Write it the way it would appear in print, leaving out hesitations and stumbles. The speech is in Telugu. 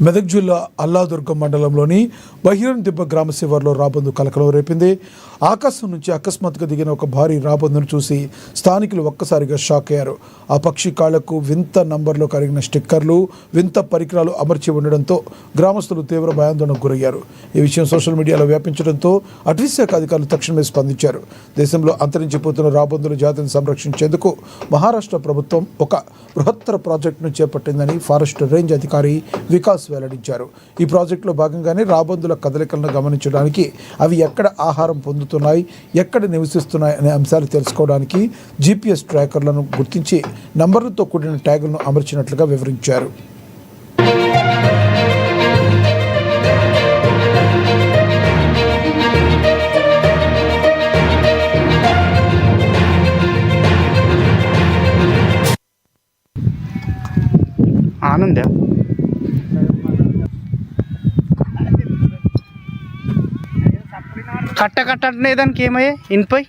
మెదక్ జిల్లా అల్లాదుర్గం మండలంలోని బహిరంగ్ దిబ్బ గ్రామ శివార్లో రాబందు కలకలం రేపింది. ఆకాశం నుంచి అకస్మాత్తుగా దిగిన ఒక భారీ రాబందును చూసి స్థానికులు ఒక్కసారిగా షాక్ అయ్యారు. ఆ పక్షి కాళ్లకు వింత నంబర్లో కరిగిన స్టిక్కర్లు, వింత పరికరాలు అమర్చి ఉండడంతో గ్రామస్తులు తీవ్ర భయాందోళనకు గురయ్యారు. ఈ విషయం సోషల్ మీడియాలో వ్యాపించడంతో అటవీశాఖ అధికారులు తక్షణమే స్పందించారు. దేశంలో అంతరించిపోతున్న రాబందుల జాతిని సంరక్షించేందుకు మహారాష్ట్ర ప్రభుత్వం ఒక బృహత్తర ప్రాజెక్టును చేపట్టిందని ఫారెస్ట్ రేంజ్ అధికారి వికాస్ వెల్లడించారు. ఈ ప్రాజెక్టులో భాగంగానే రాబందుల కదలికలను గమనించడానికి, అవి ఎక్కడ ఆహారం పొందుతున్నాయి, ఎక్కడ నివసిస్తున్నాయి అనే అంశాలు తెలుసుకోవడానికి GPS ట్రాకర్లను గుర్తించి నంబర్లతో కూడిన ట్యాగులను అమర్చినట్లుగా వివరించారు. ఆనంద కట్ట కట్ట అంటే దానికి ఏమయ్యా ఇన్పై